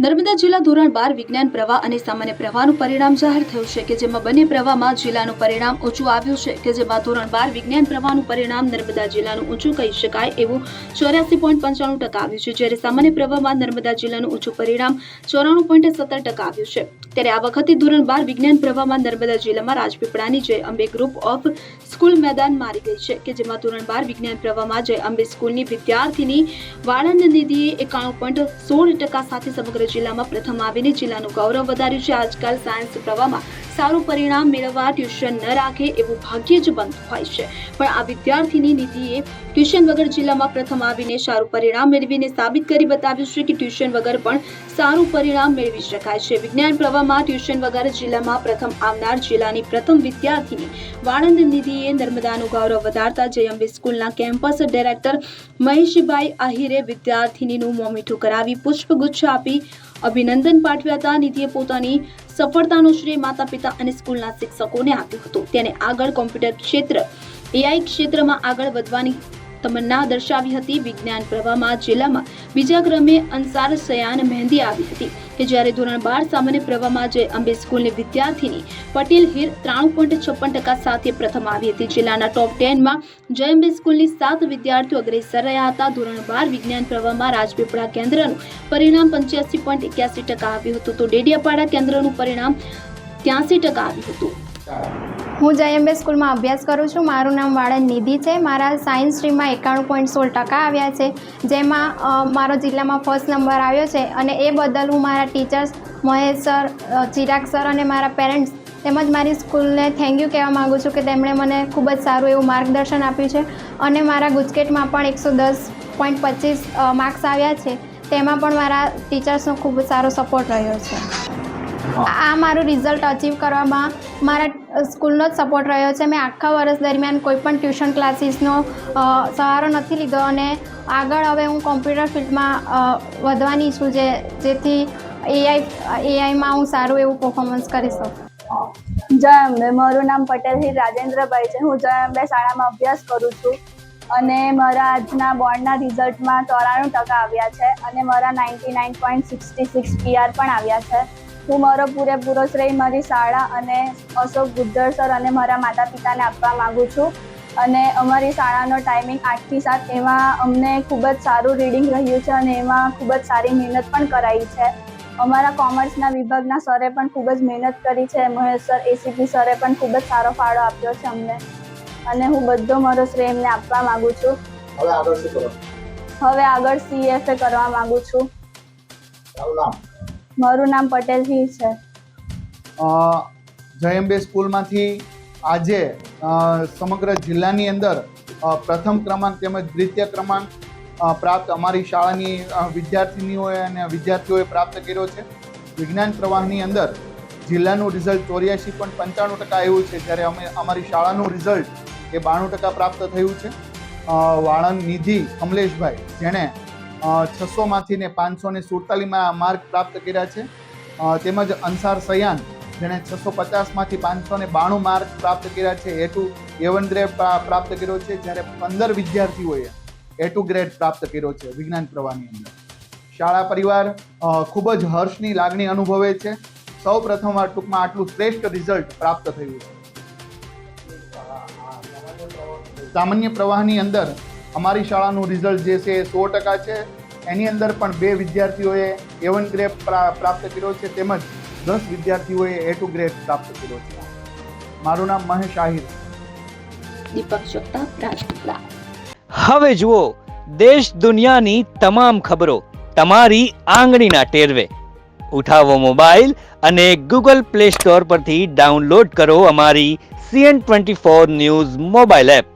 નર્મદા જિલ્લા ધોરણ 12 વિજ્ઞાન પ્રવાહ અને સામાન્ય પ્રવાહનું પરિણામ જાહેર થયું છે કે જેમાં બંને પ્રવાહમાં જિલ્લાનું પરિણામ ઊંચું આવ્યું છે કે જેમાં ધોરણ 12 વિજ્ઞાન પ્રવાહનું પરિણામ નર્મદા જિલ્લાનું ઊંચું કહી શકાય એવું 84.95% આવ્યું છે, જ્યારે સામાન્ય પ્રવાહમાં નર્મદા જિલ્લાનું ઊંચું પરિણામ 94.17% આવ્યું છે। ત્યારે આ વખતે ધોરણ 12 વિજ્ઞાન પ્રવાહમાં નર્મદા જિલ્લામાં રાજપીપળાની જય અંબે ગ્રુપ ઓફ સ્કૂલ મેદાન મારી ગઈ છે કે જેમાં ધોરણ 12 વિજ્ઞાન પ્રવાહમાં જય અંબે સ્કૂલની વિદ્યાર્થીની વાળંદ નિધિએ 91.16% સાથે સમગ્ર જિલ્લામાં પ્રથમ આવીને જિલ્લાનું ગૌરવ વધાર્યું છે। આજકાલ સાયન્સ પ્રવાહમાં સારું પરિણામ મેળવવા ટ્યુશન ન રાખે એવું ભાગ્યે જ બનતું હોય છે, પણ આ વિદ્યાર્થીની નિધિએ ટ્યુશન વગર જિલ્લામાં પ્રથમ આવીને સારું પરિણામ મેળવીને સાબિત કરી બતાવ્યું છે કે ટ્યુશન વગર પણ સારું પરિણામ મેળવી શકાય છે। વિજ્ઞાન પ્રવાહમાં ટ્યુશન વગર જિલ્લામાં પ્રથમ આવનાર જિલ્લાની પ્રથમ વિદ્યાર્થીની વાળંદ નિધિએ નર્મદાનું ગૌરવ વધારતા જય અંબે સ્કૂલના કેમ્પસ ડાયરેક્ટર મહેશભાઈ આહિરે વિદ્યાર્થીનીનું મોં મીઠું કરાવી પુષ્પગુચ્છ આપી અભિનંદન પાઠવ્યા હતા। નિધિએ પોતાની સફળતાનો શ્રેય માતા પિતા અને સ્કૂલના શિક્ષકોને આપ્યું હતું। તેને આગળ કોમ્પ્યુટર ક્ષેત્ર એઆઈ ક્ષેત્રમાં આગળ વધવાની તમન્ના દર્શાવી હતી। વિજ્ઞાન પ્રવાહમાં જિલ્લામાં બીજા ક્રમે અંસાર સયાન મહેંદી આવી હતી કે જ્યારે ધોરણ 12 સામાન્ય પ્રવાહમાં જય અંબે સ્કૂલની વિદ્યાર્થીની પટેલ હીર 93.56% સાથે પ્રથમ આવી હતી। જિલ્લાના ટોપ 10માં જય અંબે સ્કૂલની 7 વિદ્યાર્થીઓ અગ્રેસર રહ્યા હતા। ધોરણ 12 વિજ્ઞાન પ્રવાહમાં રાજપીપળા કેન્દ્રનું પરિણામ 85.81% આવ્યું હતું તો ડેડિયાપાડા કેન્દ્રનું પરિણામ 83% આવ્યું હતું। હું જય અંબે સ્કૂલમાં અભ્યાસ કરું છું। મારું નામ વાળંદ નિધિ છે। મારા સાયન્સ સ્ટ્રીમમાં 91.16% આવ્યા છે, જેમાં મારો જિલ્લામાં ફર્સ્ટ નંબર આવ્યો છે અને એ બદલ હું મારા teachers Mahesh sir, Chirag sir અને મારા પેરેન્ટ્સ તેમજ મારી સ્કૂલને થેન્ક યુ કહેવા માગું છું કે તેમણે મને ખૂબ જ સારું એવું માર્ગદર્શન આપ્યું છે અને મારા ગુજકેટમાં પણ 110.25 માર્ક્સ આવ્યા છે, તેમાં પણ મારા ટીચર્સનો ખૂબ સારો સપોર્ટ રહ્યો છે। આ મારું રિઝલ્ટ અચીવ કરવામાં મારા સ્કૂલનો જ સપોર્ટ રહ્યો છે। મેં આખા વર્ષ દરમિયાન કોઈ પણ ટ્યુશન ક્લાસીસનો સહારો નથી લીધો અને આગળ હવે હું કોમ્પ્યુટર ફિલ્ડમાં વધવાની છું, જેથી એઆઈમાં હું સારું એવું પરફોર્મન્સ કરી શકું। જય અંબે, મારું નામ પટેલ હીર રાજેન્દ્રભાઈ છે। હું જય અંબે શાળામાં અભ્યાસ કરું છું અને મારા આજના બોર્ડના રિઝલ્ટમાં 94% આવ્યા છે અને મારા 99.66 PR પણ આવ્યા છે। હું મારો પૂરેપૂરો શ્રેય મારી શાળા અને અશોક ગુજ્જર સર અને મારા માતા પિતાને આપવા માગું છું અને અમારી શાળાનો ટાઈમિંગ 8 થી 7, એમાં અમને ખૂબ જ સારું રીડિંગ રહ્યું છે અને એમાં ખૂબ જ સારી મહેનત પણ કરાઈ છે। અમારા કોમર્સના વિભાગના સરે પણ ખૂબ જ મહેનત કરી છે। મહેશ સર, એસીપી સરે પણ ખૂબ જ સારો ફાળો આપ્યો છે અમને અને હું બધો મારો શ્રેય એમને આપવા માગું છું। હવે આગળ CFA કરવા માગું છું। મારું નામ પટેલ હીર છે। જય અંબે સ્કૂલમાંથી આજે સમગ્ર જિલ્લાની અંદર પ્રથમ ક્રમાંક તેમજ દ્વિતીય ક્રમાંક પ્રાપ્ત અમારી શાળાની વિદ્યાર્થીનીઓએ અને વિદ્યાર્થીઓએ પ્રાપ્ત કર્યો છે। વિજ્ઞાન પ્રવાહની અંદર જિલ્લાનું રિઝલ્ટ 84.95% આવ્યું છે, જ્યારે અમારી શાળાનું રિઝલ્ટ એ 92% પ્રાપ્ત થયું છે। વાળંદ નિધિ કમલેશભાઈ, જેણે 600માંથી ને 547 માર્ક પ્રાપ્ત કર્યા છે, તેમજ અંસાર સયાન, જેણે 650માંથી 592 માર્ક પ્રાપ્ત કર્યા છે। A1 ગ્રેડ પ્રાપ્ત કર્યો છે, જ્યારે 15 વિદ્યાર્થીઓએ A2 ગ્રેડ પ્રાપ્ત કર્યો છે વિજ્ઞાન પ્રવાહની અંદર। શાળા પરિવાર ખૂબ જ હર્ષની લાગણી અનુભવે છે। સૌ પ્રથમવાર ટૂંકમાં આટલું શ્રેષ્ઠ રિઝલ્ટ પ્રાપ્ત થયું છે। સામાન્ય પ્રવાહની અંદર અમારી શાળાનું રિઝલ્ટ જે છે એ 100% છે। એની અંદર પણ 2 વિદ્યાર્થીઓએ A1 ગ્રેડ પ્રાપ્ત કર્યો છે, તેમજ 10 વિદ્યાર્થીઓએ A2 ગ્રેડ પ્રાપ્ત કર્યો છે। મારું નામ મહેશ આહિર। દીપક જગતાપ, રાજપીપળા। હવે જુઓ દેશ દુનિયાની તમામ ખબરો તમારી આંગળીના ટેરવે। ઉઠાવો મોબાઈલ અને Google Play Store પરથી ડાઉનલોડ કરો અમારી CN24 ન્યૂઝ મોબાઈલ એપ।